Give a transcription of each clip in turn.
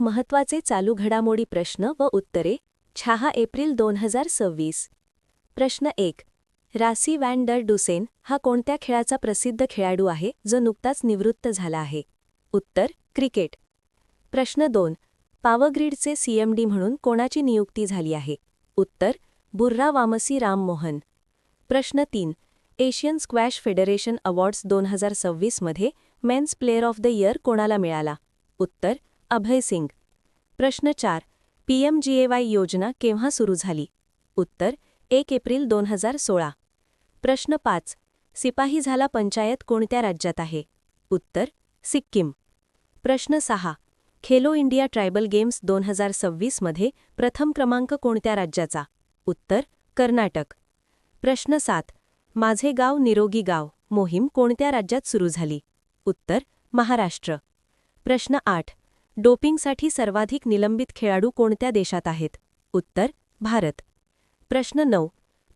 महत्त्वाचे चालू घडामोडी प्रश्न व उत्तरे 6 एप्रिल 2026. प्रश्न 1. रासी वॅन डर डुसेन हा कोणत्या खेळाचा प्रसिद्ध खेळाडू आहे जो नुकताच निवृत्त झाला आहे? उत्तर क्रिकेट. प्रश्न 2. पावरग्रीडचे सीएमडी म्हणून कोणाची नियुक्ती झाली आहे? उत्तर बुर्रा वामसी राम मोहन. प्रश्न 3. एशियन स्क्वॅश फेडरेशन अवॉर्ड्स 2026 मध्ये men's player of the year कोणाला मिळाला? उत्तर अभय सिंग. प्रश्न 4. पीएमजीएवाय योजना केव्हा सुरू झाली? उत्तर 1 एप्रिल 2016. प्रश्न 5. सिपाही झाला पंचायत कोणत्या राज्यात आहे? उत्तर सिक्कीम. प्रश्न 6. खेलो इंडिया ट्रायबल गेम्स 2026 मध्ये प्रथम क्रमांक कोणत्या राज्याचा? उत्तर कर्नाटक. प्रश्न 7. माझे गाव निरोगी गाव मोहीम कोणत्या राज्यात सुरू झाली? उत्तर महाराष्ट्र. प्रश्न 8. डोपिंगसाठी सर्वाधिक निलंबित खेळाडू कोणत्या देशात आहेत? उत्तर भारत. प्रश्न 9.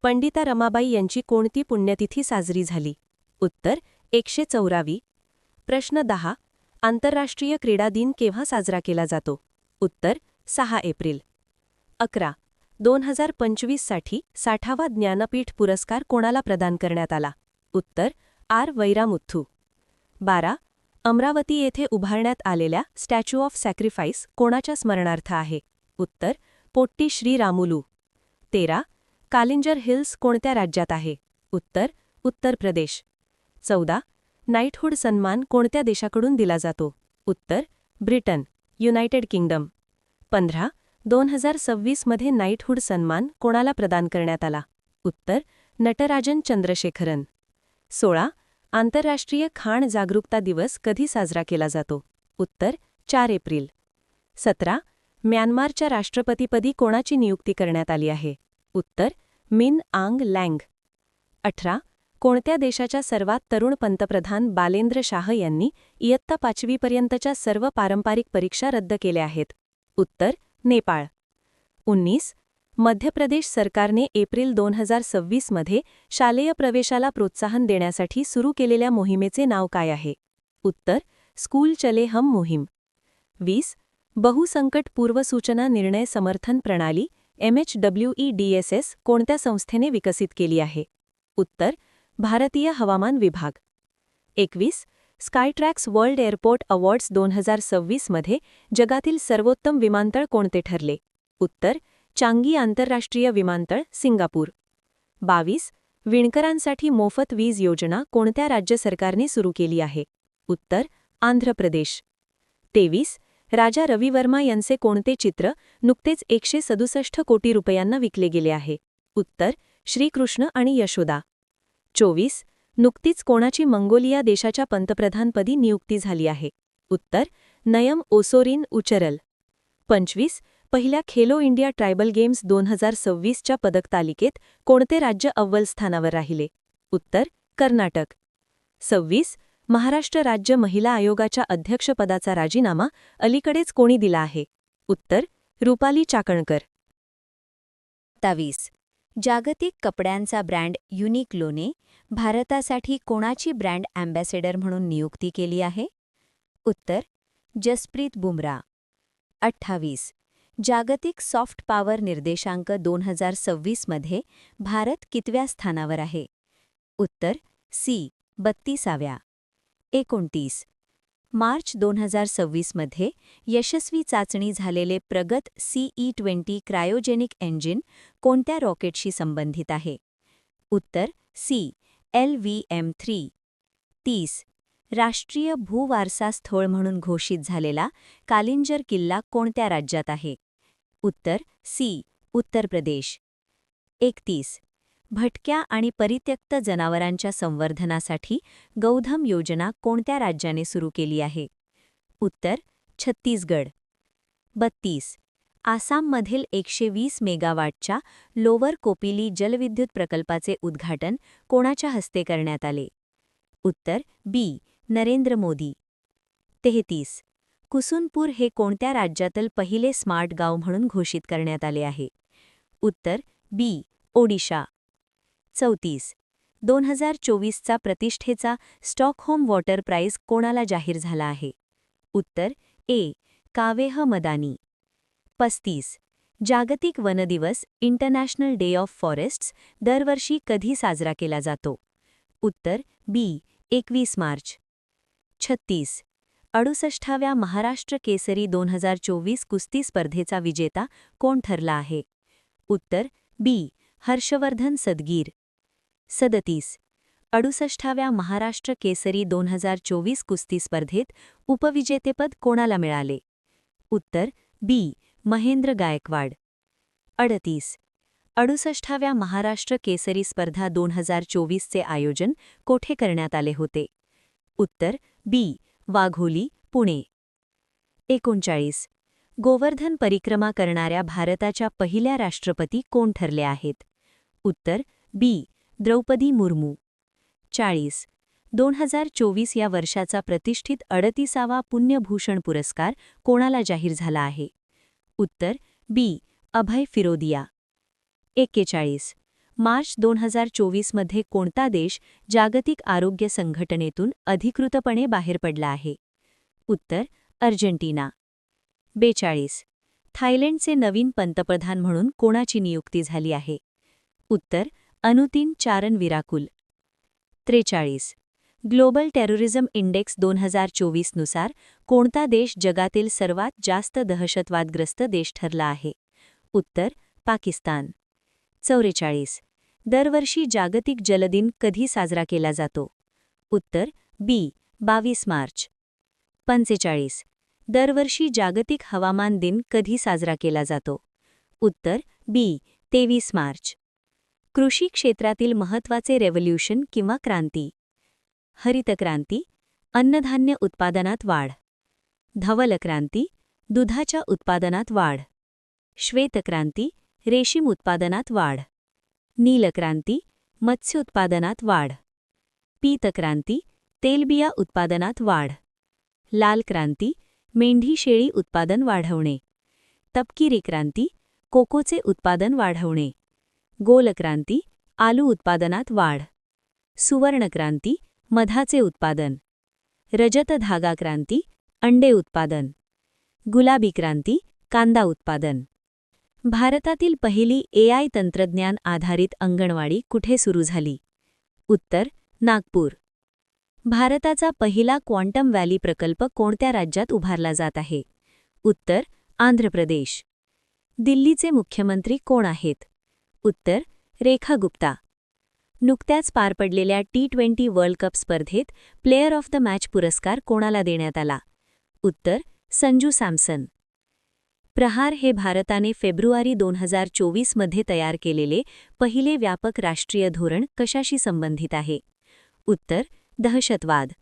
पंडिता रमाबाई यांची कोणती पुण्यतिथी साजरी झाली? उत्तर 114वी. प्रश्न 10. आंतरराष्ट्रीय क्रीडा दिन केव्हा साजरा केला जातो? उत्तर 6 एप्रिल. 11. 2025 साठी 60वा ज्ञानपीठ पुरस्कार कोणाला प्रदान करण्यात आला? उत्तर आर वैरामुथ्थू. 12. अमरावती येथे उभारण्यात आलेल्या स्टॅच्यू ऑफ सॅक्रिफाईस कोणाच्या स्मरणार्थ आहे? उत्तर पोट्टी श्री रामुलू. 13. कालिंजर हिल्स कोणत्या राज्यात आहे? उत्तर उत्तर प्रदेश. 14. नाईटहूड सन्मान कोणत्या देशाकडून दिला जातो? उत्तर ब्रिटन, युनायटेड किंगडम. 15. 2026 मध्ये नाईटहूड सन्मान कोणाला प्रदान करण्यात आला? उत्तर नटराजन चंद्रशेखरन. 16. आंतरराष्ट्रीय खाण जागरूकता दिवस कधी साजरा केला जातो? उत्तर 4 एप्रिल. 17. म्यानमारच्या राष्ट्रपतीपदी कोणाची नियुक्ती करण्यात आली आहे? उत्तर मिन आंग लँग. 18. कोणत्या देशाच्या सर्वात तरुण पंतप्रधान बालेंद्र शाह यांनी इयत्ता 5वी पर्यंतच्या सर्व पारंपरिक परीक्षा रद्द केल्या आहेत? उत्तर नेपाळ. 19. मध्य प्रदेश सरकारने एप्रिल 2026 मध्ये शालेय प्रवेशाला प्रोत्साहन देण्यासाठी सुरू केलेल्या मोहिमेचे नाव काय आहे? उत्तर स्कूल चले हम मोहीम. 20. बहुसंकट पूर्वसूचना निर्णय समर्थन प्रणाली MHWEDSS कोणत्या संस्थेने विकसित केली आहे? उत्तर भारतीय हवामान विभाग. 21. स्कायट्रॅक्स वर्ल्ड एअरपोर्ट अवॉर्ड्स 2026 मध्ये जगातील सर्वोत्तम विमानतळ कोणते ठरले? उत्तर चांगी आंतरराष्ट्रीय विमानतळ, सिंगापूर. 22. विणकरांसाठी मोफत वीज योजना कोणत्या राज्य सरकारने सुरू केली आहे? उत्तर आंध्र प्रदेश. 23. राजा रवी वर्मा यांचे कोणते चित्र नुकतेच 167 कोटी रुपयांना विकले गेले आहे? उत्तर श्रीकृष्ण आणि यशोदा. 24. नुकतीच कोणाची मंगोलिया देशाच्या पंतप्रधानपदी नियुक्ती झाली आहे? उत्तर नयम ओसोरिन उचरल. 25. पहिल्या खेलो इंडिया ट्रायबल गेम्स 2026च्या पदकतालिकेत कोणते राज्य अव्वल स्थानावर राहिले? उत्तर कर्नाटक. 26. महाराष्ट्र राज्य महिला आयोगाच्या अध्यक्षपदाचा राजीनामा अलीकडेच कोणी दिला आहे? उत्तर रुपाली चाकणकर. 27. जागतिक कपड्यांचा ब्रँड युनिक्लोने भारतासाठी कोणाची ब्रँड अँबॅसेडर म्हणून नियुक्ती केली आहे? उत्तर जसप्रीत बुमरा. 28. जागतिक सॉफ्ट पॉवर निर्देशांक 2026 मध्ये भारत कितव्या स्थानावर आहे? उत्तर सी 32व्या. 29. मार्च 2026 मध्ये यशस्वी चाचणी झालेले प्रगत CE-20 क्रायोजेनिक इंजिन कोणत्या रॉकेटशी संबंधित आहे? उत्तर सी LVM-3. 30. राष्ट्रीय भूवारसा स्थळ म्हणून घोषित झालेला कालिंजर किल्ला कोणत्या राज्यात आहे? उत्तर सी उत्तर प्रदेश. 31. भटक्या आणि परित्यक्त जनावरांच्या संवर्धनासाठी गौधम योजना कोणत्या राज्याने सुरू केली आहे? उत्तर छत्तीसगड. 32. आसाममधील 120 मेगावॉटच्या लोवर कोपिली जलविद्युत प्रकल्पाचे उद्घाटन कोणाच्या हस्ते करण्यात आले? उत्तर बी नरेंद्र मोदी. 33. कुसुनपूर हे कोणत्या राज्यातील पहिले स्मार्ट गाव म्हणून घोषित करण्यात आले आहे? उत्तर बी ओडिशा. 34. 2024चा प्रतिष्ठेचा स्टॉकहोम वॉटर प्राइज कोणाला जाहीर झाला आहे? उत्तर ए कावेह मदानी. 35. जागतिक वन दिवस इंटरनॅशनल डे ऑफ फॉरेस्ट्स दरवर्षी कधी साजरा केला जातो? उत्तर बी. 21 मार्च. 36. 68व्या महाराष्ट्र केसरी 2024 कुस्ती स्पर्धेचा विजेता कोण ठरला आहे? उत्तर बी. हर्षवर्धन सदगीर. 37. 68व्या महाराष्ट्र केसरी 2024 कुस्ती स्पर्धेत उपविजेतेपद कोणाला मिळाले? उत्तर बी. महेंद्र गायकवाड. 38. 68व्या महाराष्ट्र केसरी स्पर्धा 2024चे आयोजन कोठे करण्यात आले होते? उत्तर बी. वाघोली, पुणे. 39. गोवर्धन परिक्रमा करणाऱ्या भारताच्या पहिल्या राष्ट्रपती कोण ठरले आहेत? उत्तर बी. द्रौपदी मुर्मू. 40. 2024 या वर्षाचा प्रतिष्ठित 38वा पुण्यभूषण पुरस्कार कोणाला जाहीर झाला आहे? उत्तर बी. अभय फिरोदिया. 41. मार्च 2024 मध्ये कोणता देश जागतिक आरोग्य संघटनेतून अधिकृतपणे बाहेर पडला आहे? उत्तर अर्जेंटिना. 42. थायलंडचे नवीन पंतप्रधान म्हणून कोणाची नियुक्ती झाली आहे? उत्तर अनुतिन चारन विराकुल. 43. ग्लोबल टेररिझम इंडेक्स 2024 नुसार कोणता देश जगातील सर्वात जास्त दहशतवादग्रस्त देश ठरला आहे? उत्तर पाकिस्तान. 44. दरवर्षी जागतिक जलदिन कधी साजरा केला जातो? उत्तर बी. 22 मार्च. 45. दरवर्षी जागतिक हवामान दिन कधी साजरा केला जातो? उत्तर बी. 23 मार्च. कृषी क्षेत्रातील महत्त्वाचे रेव्होल्यूशन किंवा क्रांती. हरित क्रांती, अन्नधान्य उत्पादनात वाढ. धवल क्रांती, दुधाच्या उत्पादनात वाढ. श्वेत क्रांती, रेशीम उत्पादनात वाढ. नील क्रांती, मत्स्य उत्पादनात वाढ. पीत क्रांती, तेलबिया उत्पादनात वाढ. लाल क्रांती, मेंढी शेळी उत्पादन वाढवणे. तपकिरी क्रांती, कोकोचे उत्पादन वाढवणे. गोल क्रांती, आलू उत्पादनात वाढ. सुवर्ण क्रांती, मधाचे उत्पादन. रजत धागा क्रांती, अंडे उत्पादन. गुलाबी क्रांती, कांदा उत्पादन. भारतातील पहिली AI तंत्रज्ञान आधारित अंगणवाडी कुठे सुरू झाली? उत्तर नागपूर. भारताचा पहिला क्वांटम व्हॅली प्रकल्प कोणत्या राज्यात उभारला जात आहे? उत्तर आंध्र प्रदेश. दिल्लीचे मुख्यमंत्री कोण आहेत? उत्तर रेखा गुप्ता. नुकत्याच पार पडलेल्या T20 वर्ल्ड कप स्पर्धेत प्लेयर ऑफ द मॅच पुरस्कार कोणाला देण्यात आला? उत्तर संजू सॅमसन. प्रहार हे भारताने फेब्रुवारी 2024 मध्ये तयार केलेले पहिले व्यापक राष्ट्रीय धोरण कशाशी संबंधित आहे? उत्तर दहशतवाद.